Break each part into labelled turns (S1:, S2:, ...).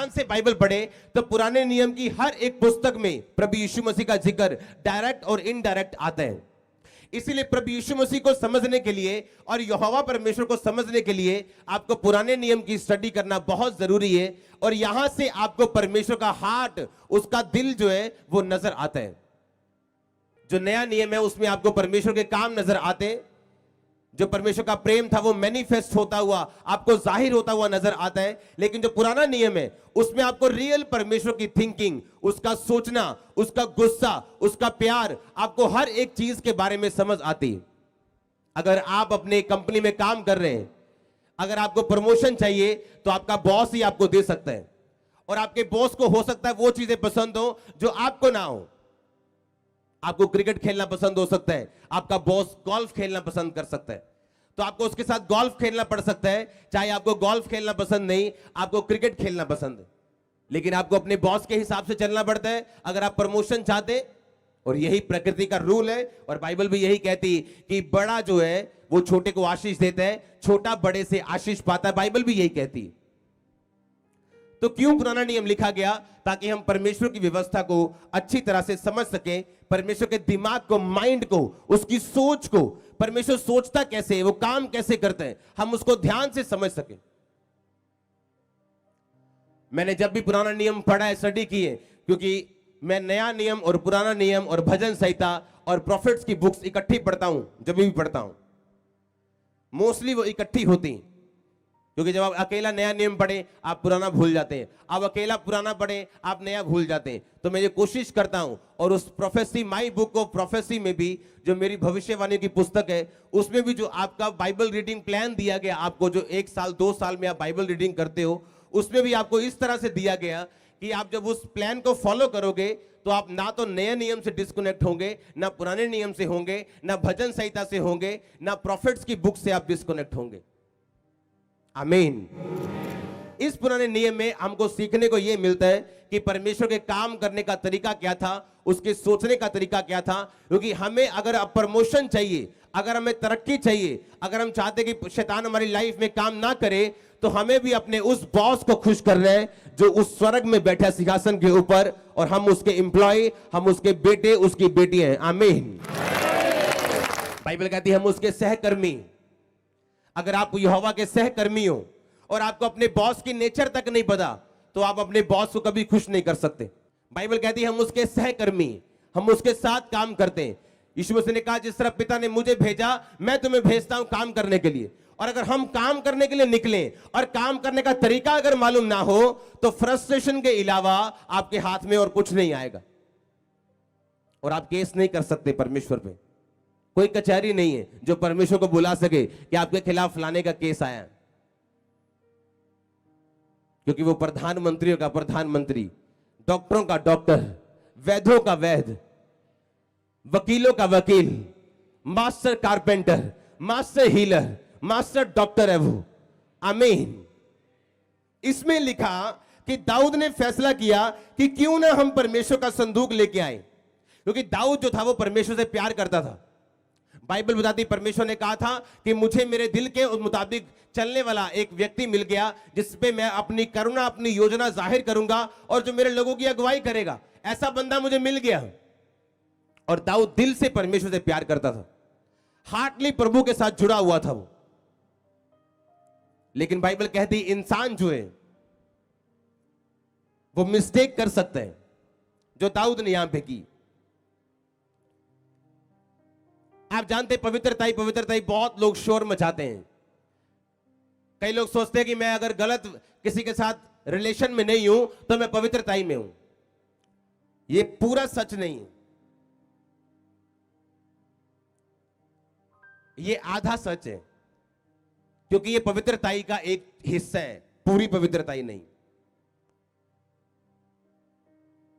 S1: ध्यान से बाइबल पढ़े तो पुराने नियम की हर एक पुस्तक में प्रभु यीशु मसीह का जिक्र डायरेक्ट और इनडायरेक्ट आता है। इसीलिए प्रभु यीशु मसीह को समझने के लिए और यहोवा परमेश्वर को समझने के लिए आपको पुराने नियम की स्टडी करना बहुत जरूरी है, और यहां से आपको परमेश्वर का हार्ट, उसका दिल जो है वो नजर आता है। जो नया नियम है उसमें आपको परमेश्वर के काम नजर आते हैं, जो परमेश्वर का प्रेम था वो मैनिफेस्ट होता हुआ, आपको जाहिर होता हुआ नजर आता है। लेकिन जो पुराना नियम है उसमें आपको रियल परमेश्वर की थिंकिंग, उसका सोचना, उसका गुस्सा, उसका प्यार, आपको हर एक चीज के बारे में समझ आती है। अगर आप अपने कंपनी में काम कर रहे हैं, अगर आपको प्रमोशन चाहिए तो आपका बॉस ही आपको दे सकता है, और आपके बॉस को हो सकता है वो चीजें पसंद हो जो आपको ना हो। आपको क्रिकेट खेलना पसंद हो सकता है, आपका बॉस गोल्फ खेलना पसंद कर सकता है, तो आपको उसके साथ गोल्फ खेलना पड़ सकता है। चाहे आपको गोल्फ खेलना पसंद नहीं, आपको क्रिकेट खेलना पसंद है, लेकिन आपको अपने बॉस के हिसाब से चलना पड़ता है अगर आप प्रमोशन चाहते। और यही प्रकृति का रूल है, और बाइबल भी यही कहती है कि बड़ा जो है वो छोटे को आशीष देता है, छोटा बड़े से आशीष पाता है। बाइबल भी यही कहती है। तो क्यों पुराना नियम लिखा गया? ताकि हम परमेश्वर की व्यवस्था को अच्छी तरह से समझ सकें, परमेश्वर के दिमाग को, माइंड को, उसकी सोच को, परमेश्वर सोचता कैसे है, वो काम कैसे करते हैं, हम उसको ध्यान से समझ सकें। मैंने जब भी पुराना नियम पढ़ा है, स्टडी की है, क्योंकि मैं नया नियम और पुराना नियम और भजन संहिता और प्रॉफिट्स की बुक्स इकट्ठी पढ़ता हूं। जब भी पढ़ता हूं मोस्टली वो इकट्ठी होती, क्योंकि जब आप अकेला नया नियम पढ़े आप पुराना भूल जाते हैं, आप अकेला पुराना पढ़े आप नया भूल जाते हैं। तो मैं ये कोशिश करता हूं, और उस prophecy, my book of prophecy में भी, जो मेरी भविष्यवाणी की पुस्तक है, उसमें भी जो आपका बाइबल रीडिंग प्लान दिया गया आपको, जो 1 साल 2 साल में आप बाइबल रीडिंग करते हो, उसमें भी आपको इस तरह से दिया गया कि आप जब उस प्लान को फॉलो करोगे तो आप ना तो नए नियम से डिस्कनेक्ट होंगे, ना पुराने नियम से होंगे, ना भजन संहिता से होंगे, ना प्रॉफिट्स की बुक से आप डिस्कनेक्ट होंगे। आमीन। इस पुराने नियम में हमको सीखने को यह मिलता है कि परमेश्वर के काम करने का तरीका क्या था, उसके सोचने का तरीका क्या था। क्योंकि हमें अगर अब प्रमोशन चाहिए, अगर हमें तरक्की चाहिए, अगर हम चाहते कि शैतान हमारी लाइफ में काम ना करे, तो हमें भी अपने उस बॉस को खुश करना है जो उस स्वर्ग में बैठा सिंहासन के ऊपर, और हम उसके एम्प्लॉय, हम उसके बेटे, उसकी बेटियां हैं। आमीन। बाइबल कहती है हम उसके सहकर्मी। अगर आप यहोवा के सहकर्मी हो और आपको अपने बॉस की नेचर तक नहीं पता, तो आप अपने बॉस को कभी खुश नहीं कर सकते। बाइबल कहती है हम उसके सहकर्मी, हम उसके साथ काम करते हैं। यीशु मसीह ने कहा जिस तरह पिता ने मुझे भेजा, मैं तुम्हें भेजता हूं काम करने के लिए। और अगर हम काम करने के लिए निकले और काम करने का तरीका अगर मालूम ना हो, तो फ्रस्ट्रेशन के अलावा आपके हाथ में और कुछ नहीं आएगा, और आप केस नहीं कर सकते परमेश्वर पे। कोई कचहरी नहीं है जो परमेश्वर को बुला सके कि आपके खिलाफ फलाने का केस आया, क्योंकि वो प्रधानमंत्रियों का प्रधानमंत्री, डॉक्टरों का डॉक्टर, वैद्यों का वैद्य, वकीलों का वकील, master carpenter, master healer, master doctor है वो। आमीन। इसमें लिखा कि दाऊद ने फैसला किया कि क्यों ना हम परमेश्वर का संदूक लेके आए, क्योंकि दाऊद जो था वो परमेश्वर से प्यार करता था। बाइबल बताती परमेश्वर ने कहा था कि मुझे मेरे दिल के मुताबिक चलने वाला एक व्यक्ति मिल गया, जिसपे मैं अपनी करुणा, अपनी योजना जाहिर करूंगा, और जो मेरे लोगों की अगुवाई करेगा, ऐसा बंदा मुझे मिल गया। और दाऊद दिल से परमेश्वर से प्यार करता था, हार्टली प्रभु के साथ जुड़ा हुआ था वो। लेकिन बाइबल कहती इंसान जो है वो मिस्टेक कर सकता है, जो दाऊद ने यहां पे की। आप जानते पवित्रता ही पवित्रता ही बहुत लोग शोर मचाते हैं। कई लोग सोचते हैं कि मैं अगर गलत किसी के साथ रिलेशन में नहीं हूं तो मैं पवित्रता ही में हूं। यह पूरा सच नहीं है, यह आधा सच है, क्योंकि यह पवित्रताई का एक हिस्सा है, पूरी पवित्रताई नहीं।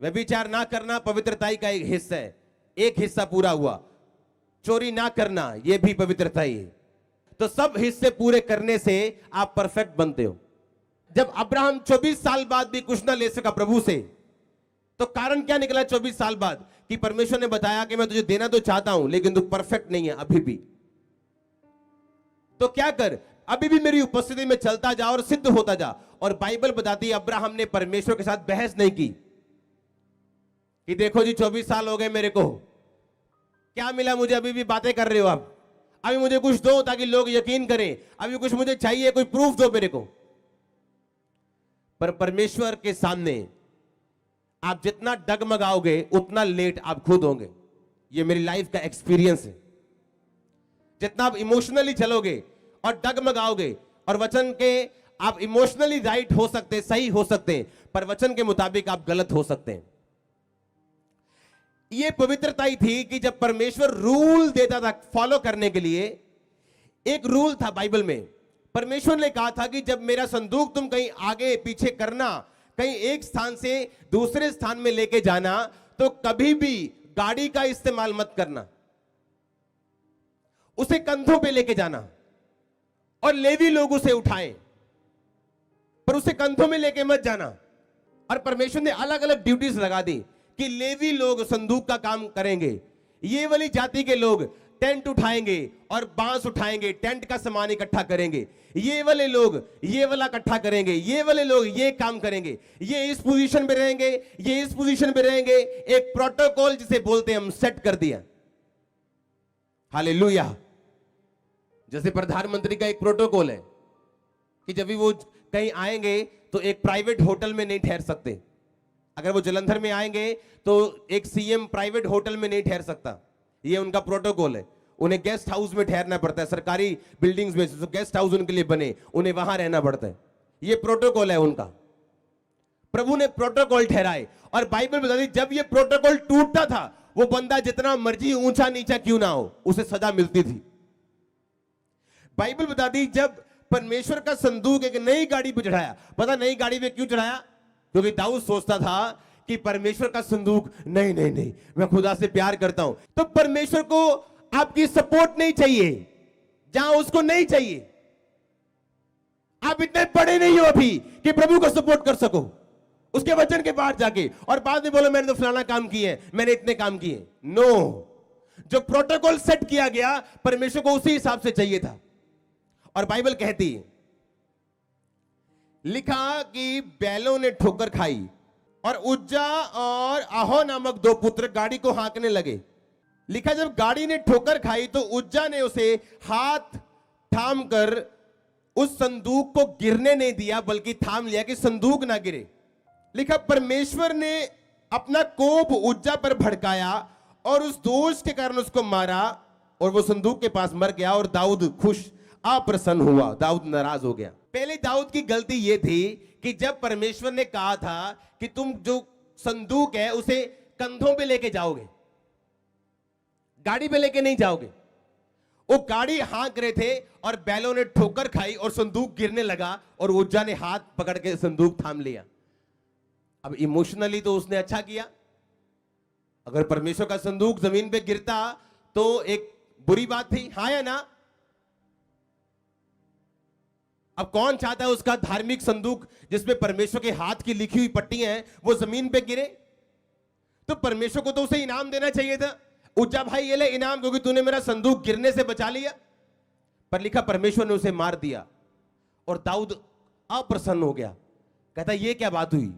S1: व्यभिचार ना करना पवित्रताई का एक हिस्सा है, एक हिस्सा पूरा हुआ। चोरी ना करना यह भी पवित्रताई है। तो सब हिस्से पूरे करने से आप परफेक्ट बनते हो। जब अब्राहम 24 साल बाद भी कुछ ना ले सका प्रभु से, तो कारण क्या निकला 24 साल बाद? कि परमेश्वर ने बताया कि मैं तुझे देना तो चाहता हूं, लेकिन तू परफेक्ट नहीं है अभी भी। तो क्या कर, अभी भी मेरी उपस्थिति में चलता जा और सिद्ध होता जा। और बाइबल बताती है अब्राहम ने परमेश्वर के साथ बहस नहीं की कि देखो जी 24 साल हो गए मेरे को, क्या मिला मुझे, अभी भी बातें कर रहे हो आप, अभी मुझे कुछ दो ताकि लोग यकीन करें, अभी कुछ मुझे चाहिए, कोई प्रूफ दो मेरे को। पर परमेश्वर के सामने आप जितना डगमगाओगे उतना लेट आप खुद होंगे। ये मेरी लाइफ का एक्सपीरियंस है। जितना आप इमोशनली चलोगे और डगमगाओगे, और वचन के आप इमोशनली राइट हो सकते, सही हो सकते हैं, पर वचन के मुताबिक आप गलत हो सकते हैं। यह पवित्रता ही थी कि जब परमेश्वर रूल देता था फॉलो करने के लिए, एक रूल था बाइबल में। परमेश्वर ने कहा था कि जब मेरा संदूक तुम कहीं आगे पीछे करना, कहीं एक स्थान से दूसरे स्थान में लेके जाना, तो कभी भी गाड़ी का इस्तेमाल मत करना, उसे कंधों पे लेके जाना। और लेवी लोग उसे उठाएं, पर उसे कंधों में लेके मत जाना। और परमेश्वर ने अलग अलग ड्यूटीज लगा दी कि लेवी लोग संदूक का काम करेंगे, ये वाली जाति के लोग टेंट उठाएंगे और बांस उठाएंगे, टेंट का सामान इकट्ठा करेंगे, ये वाले लोग ये वाला इकट्ठा करेंगे, ये वाले लोग ये काम करेंगे, ये इस पोजीशन पे रहेंगे, ये इस पोजीशन पे रहेंगे। एक प्रोटोकॉल जिसे बोलते हैं हम सेट कर दिया। हालेलुया। जैसे प्रधानमंत्री का एक प्रोटोकॉल है कि जब भी वो कहीं आएंगे तो एक प्राइवेट होटल में नहीं ठहर सकते। अगर वो जलंधर में आएंगे तो एक सीएम प्राइवेट होटल में नहीं ठहर सकता, ये उनका प्रोटोकॉल है। उन्हें गेस्ट हाउस में ठहरना पड़ता है, सरकारी बिल्डिंग्स में तो गेस्ट हाउस उनके लिए बने, उन्हें वहां रहना पड़ता है। ये प्रोटोकॉल है उनका। प्रभु ने प्रोटोकॉल ठहराए, और बाइबल बताती जब ये प्रोटोकॉल टूटता था, वो बंदा जितना मर्जी ऊंचा नीचा क्यों ना हो, उसे सजा मिलती थी। बाइबल बताती जब परमेश्वर का संदूक एक नई गाड़ी पे चढ़ाया, पता नई गाड़ी पे क्यों चढ़ाया? क्योंकि दाऊद सोचता था कि परमेश्वर का संदूक नहीं नहीं नहीं, मैं खुदा से प्यार करता हूं। तो परमेश्वर को आपकी सपोर्ट नहीं चाहिए जहां उसको नहीं चाहिए। आप इतने बड़े नहीं हो अभी कि प्रभु को सपोर्ट कर सको उसके वचन के बाहर जाके, और बाद में बोलो मैंने तो फलाना काम किए हैं, मैंने इतने काम किए। नो, जो प्रोटोकॉल सेट किया गया परमेश्वर को उसी हिसाब से चाहिए था। और बाइबल कहती है, लिखा कि बैलों ने ठोकर खाई और उज्जा और आहो नामक दो पुत्र गाड़ी को हाँकने लगे। लिखा जब गाड़ी ने ठोकर खाई तो उज्जा ने उसे हाथ थाम कर उस संदूक को गिरने नहीं दिया, बल्कि थाम लिया कि संदूक ना गिरे। लिखा परमेश्वर ने अपना कोप उज्जा पर भड़काया और उस दोष के कारण उसको मारा, और वो संदूक के पास मर गया। और दाऊद खुश अप्रसन्न हुआ, दाऊद नाराज हो गया। पहले दाऊद की गलती यह थी कि जब परमेश्वर ने कहा था कि तुम जो संदूक है उसे कंधों पे लेके जाओगे, गाड़ी पे लेके नहीं जाओगे। वो गाड़ी हाँक रहे थे और बैलों ने ठोकर खाई और संदूक गिरने लगा, और उज्जा ने हाथ पकड़ के संदूक थाम लिया। अब इमोशनली तो उसने अच्छा किया। अगर परमेश्वर का संदूक जमीन पे गिरता तो एक बुरी बात थी, हाँ या ना? अब कौन चाहता है उसका धार्मिक संदूक जिसमें परमेश्वर के हाथ की लिखी हुई पट्टियां हैं वो जमीन पे गिरे? तो परमेश्वर को तो उसे इनाम देना चाहिए था, उज्जा भाई ये ले इनाम, क्योंकि तूने मेरा संदूक गिरने से बचा लिया। पर लिखा परमेश्वर ने उसे मार दिया, और दाऊद अप्रसन्न हो गया। कहता ये क्या बात हुई?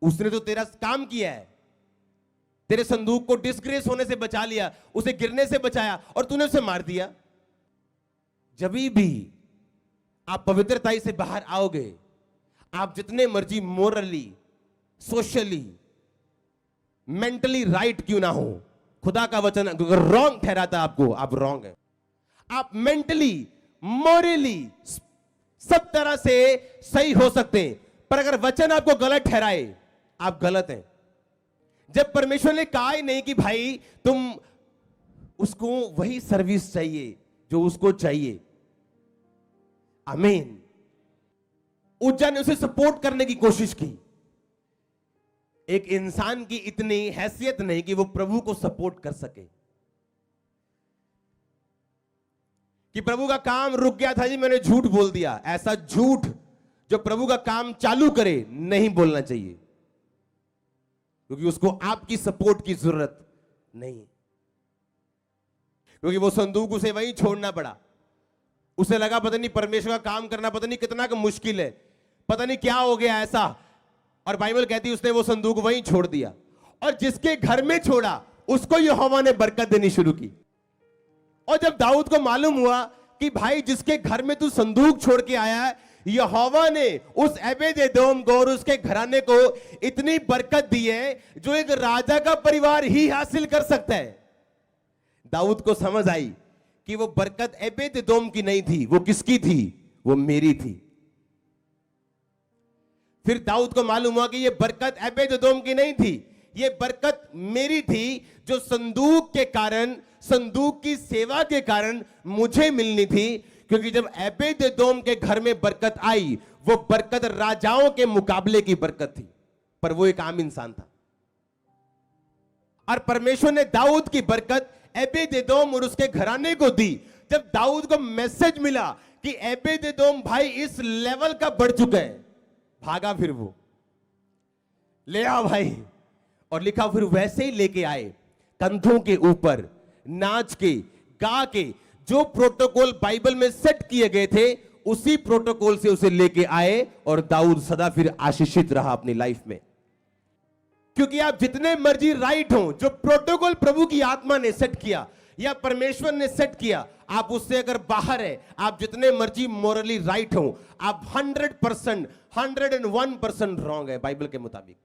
S1: उसने तो तेरा काम किया है, तेरे संदूक को डिस्ग्रेस होने से बचा लिया, उसे गिरने से बचाया, और तूने उसे मार दिया। जब भी आप पवित्रताई से बाहर आओगे, आप जितने मर्जी मोरली, सोशली, मेंटली राइट क्यों ना हो, खुदा का वचन अगर रॉन्ग ठहराता आपको, आप रॉन्ग है। आप मेंटली, मोरली सब तरह से सही हो सकते हैं, पर अगर वचन आपको गलत ठहराए, आप गलत हैं। जब परमेश्वर ने कहा ही नहीं कि भाई तुम उसको वही सर्विस चाहिए जो उसको चाहिए। आमीन। उज्जा ने उसे सपोर्ट करने की कोशिश की। एक इंसान की इतनी हैसियत नहीं कि वो प्रभु को सपोर्ट कर सके, कि प्रभु का काम रुक गया था जी, मैंने झूठ बोल दिया। ऐसा झूठ जो प्रभु का काम चालू करे नहीं बोलना चाहिए, क्योंकि उसको आपकी सपोर्ट की जरूरत नहीं, क्योंकि वो संदूक उसे वहीं छोड़ना पड़ा। उसे लगा पता नहीं परमेश्वर का काम करना पता नहीं कितना का मुश्किल है, पता नहीं क्या हो गया ऐसा। और बाइबल कहती है उसने वो संदूक वहीं छोड़ दिया, और जिसके घर में छोड़ा उसको यहोवा ने बरकत देनी शुरू की। और जब दाऊद को मालूम हुआ कि भाई जिसके घर में तू संदूक छोड़ के आया है, यहोवा ने उस एबेद-एदोम को और उसके घराने को इतनी बरकत दी है जो एक राजा का परिवार ही हासिल कर सकता है। दाऊद को समझ आई कि वो बरकत एबेद-एदोम की नहीं थी, वो किसकी थी? वो मेरी थी। फिर दाऊद को मालूम हुआ कि ये बरकत एबेद-एदोम की नहीं थी, ये बरकत मेरी थी, जो संदूक के कारण, संदूक की सेवा के कारण मुझे मिलनी थी। क्योंकि जब एबेद-एदोम के घर में बरकत आई, वो बरकत राजाओं के मुकाबले की बरकत थी, पर वो एक आम इंसान था। और परमेश्वर ने दाऊद की बरकत एबेद-एदोम और उसके घराने को दी। जब दाऊद को मैसेज मिला कि एबेद-एदोम भाई इस लेवल का बढ़ चुका है, भागा फिर वो ले आ भाई, और लिखा फिर वैसे ही लेके आए, कंधों के ऊपर नाच के गा के, जो प्रोटोकॉल बाइबल में सेट किए गए थे उसी प्रोटोकॉल से उसे लेके आए, और दाऊद सदा फिर आशीषित रहा अपनी लाइफ में। क्योंकि आप जितने मर्जी राइट हो, जो प्रोटोकॉल प्रभु की आत्मा ने सेट किया या परमेश्वर ने सेट किया, आप उससे अगर बाहर है, आप जितने मर्जी मोरली राइट हो, आप 100%, 101% रॉन्ग है बाइबल के मुताबिक।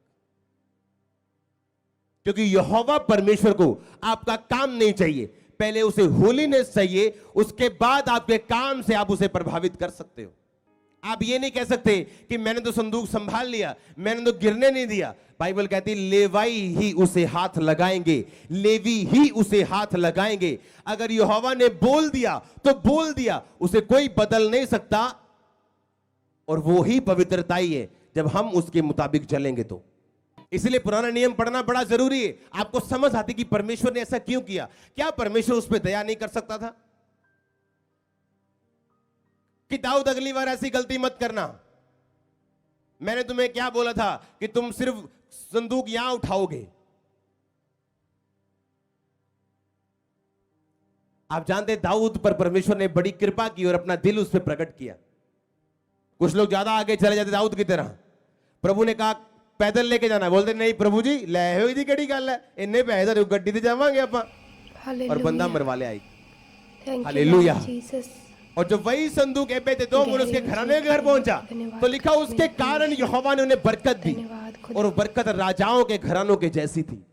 S1: क्योंकि यहोवा परमेश्वर को आपका काम नहीं चाहिए, पहले उसे होलीनेस चाहिए, उसके बाद आपके काम से आप उसे प्रभावित कर सकते हो। आप ये नहीं कह सकते कि मैंने तो संदूक संभाल लिया, मैंने तो गिरने नहीं दिया। बाइबल कहती लेवाई ही उसे हाथ लगाएंगे, लेवी ही उसे हाथ लगाएंगे। अगर यहोवा ने बोल दिया तो बोल दिया, उसे कोई बदल नहीं सकता, और वो ही पवित्रता ही है जब हम उसके मुताबिक चलेंगे तो। इसलिए पुराना नियम पढ़ना बड़ा जरूरी है। आपको समझ आती कि परमेश्वर ने ऐसा क्यों किया। क्या परमेश्वर उस पर दया नहीं कर सकता था कि दाऊद अगली बार ऐसी गलती मत करना, मैंने तुम्हें क्या बोला था कि तुम सिर्फ संदूक यहां उठाओगे। आप जानते दाऊद पर परमेश्वर ने बड़ी कृपा की और अपना दिल उस पर प्रकट किया। कुछ लोग ज्यादा आगे चले जाते दाऊद की तरह। प्रभु ने कहा पैदल लेके जाना, बोलते नहीं प्रभु जी ले हुई थी केड़ी गल है, इन्ने पैसे तो गड्डी ते जावांगे आपां, और बंदा मरवा ले आई। हालेलुया। और जब वही संदूक एबेद-एदोम और उसके घराने के घर पहुंचा तो लिखा उसके कारण यहोवा ने उन्हें बरकत दी, और वो बरकत राजाओं के घरानों के जैसी थी।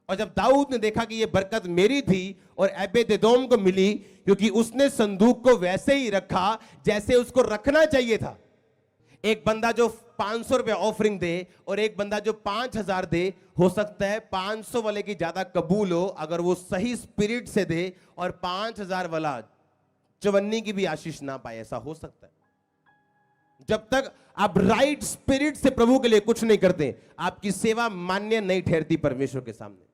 S1: और जब दाऊद ने देखा कि ये बरकत मेरी थी और एबेद-एदोम को मिली, क्योंकि उसने संदूक को वैसे ही रखा जैसे उसको रखना चाहिए था। एक बंदा जो 500 रुपए ऑफरिंग दे और एक बंदा जो 5000 दे, हो सकता है 500 वाले की ज्यादा कबूल हो अगर वो सही स्पिरिट से दे, और 5000 वाला चवन्नी की भी आशीष ना पाए, ऐसा हो सकता है। जब तक आप राइट स्पिरिट से प्रभु के लिए कुछ नहीं करते, आपकी सेवा मान्य नहीं ठहरती परमेश्वर के सामने।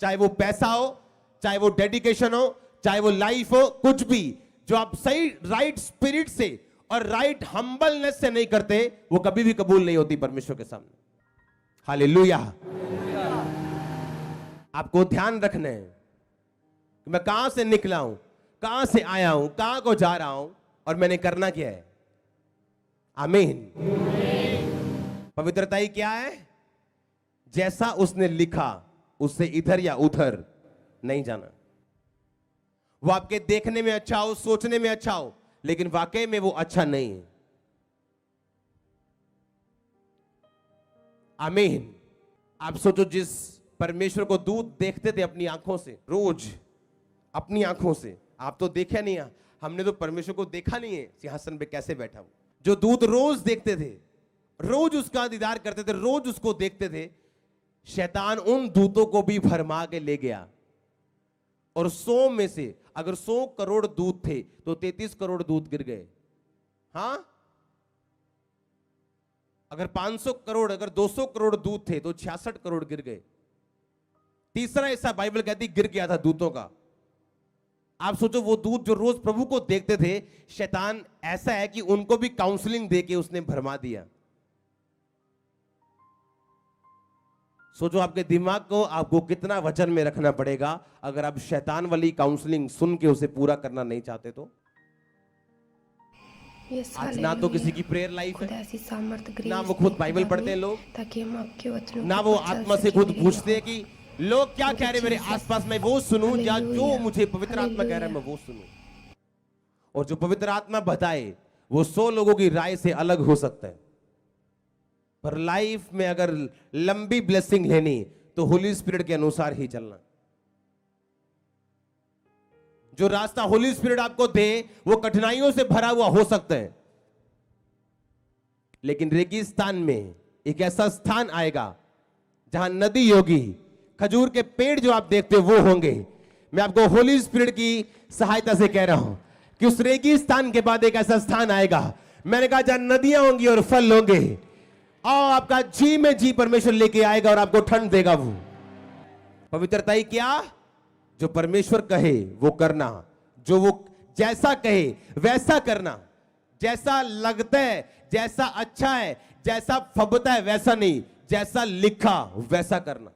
S1: चाहे वो पैसा हो, चाहे वो डेडिकेशन हो, चाहे वो लाइफ हो, कुछ भी जो आप सही राइट स्पिरिट से और राइट हम्बलनेस से नहीं करते, वो कभी भी कबूल नहीं होती परमेश्वर के सामने। हालेलुया। आपको ध्यान रखना है कि मैं कहां से निकला हूं, कहां से आया हूं, कहां को जा रहा हूं, और मैंने करना क्या है। आमीन। पवित्रता ही क्या है? जैसा उसने लिखा उससे इधर या उधर नहीं जाना। वो आपके देखने में अच्छा हो, सोचने में अच्छा हो, लेकिन वाकई में वो अच्छा नहीं है। आमीन। आप सोचो, जिस परमेश्वर को दूत देखते थे अपनी आंखों से, रोज अपनी आंखों से, आप तो देखा नहीं है, हमने तो परमेश्वर को देखा नहीं है सिंहासन पे कैसे बैठा हो। जो दूत रोज देखते थे, रोज उसका दीदार करते थे, रोज उसको देखते थे, शैतान उन दूतों को भी भरमा के ले गया। और 100 में से अगर 100 करोड़ दूत थे तो 33 करोड़ दूत गिर गए। हां, अगर 500 करोड़, अगर 200 करोड़ दूत थे तो 66 करोड़ गिर गए। तीसरा हिस्सा बाइबल कहती गिर गया था दूतों का। आप सोचो, वो दूत जो रोज प्रभु को देखते थे, शैतान ऐसा है कि उनको भी काउंसलिंग देके उसने भरमा दिया। सोचो आपके दिमाग को आपको कितना वजन में रखना पड़ेगा अगर आप शैतान वाली काउंसलिंग सुन के उसे पूरा करना नहीं चाहते तो। आज ना तो किसी की प्रेयर लाइफ है, ना वो खुद बाइबल पढ़ते हैं लोग,
S2: ताकि हम आपके वचनों
S1: ना वो आत्मा से खुद पूछते हैं कि लोग क्या कह रहे मेरे आसपास, मैं वो सुनूं या जो मुझे पवित्र आत्मा कह रहा है मैं वो सुनूं। और जो पवित्र आत्मा बताए वो 100 लोगों की राय से अलग हो सकता है, पर लाइफ में अगर लंबी ब्लेसिंग लेनी तो होली स्पिरिट के अनुसार ही चलना। जो रास्ता होली स्पिरिट आपको दे वो कठिनाइयों से भरा हुआ हो सकता है, लेकिन रेगिस्तान में एक ऐसा स्थान आएगा जहां नदी होगी, खजूर के पेड़ जो आप देखते हो वो होंगे। मैं आपको होली स्पिरिट की सहायता से कह रहा हूं कि उस रेगिस्तान के बाद एक ऐसा स्थान आएगा, मैंने कहा जहां नदियां होंगी और फल होंगे, और आपका जी में जी परमेश्वर लेके आएगा और आपको ठंड देगा। वो पवित्रता ही क्या, जो परमेश्वर कहे वो करना, जो वो जैसा कहे वैसा करना, जैसा लगता है, जैसा अच्छा है, जैसा फबता है वैसा नहीं, जैसा लिखा वैसा करना।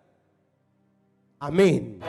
S1: आमीन।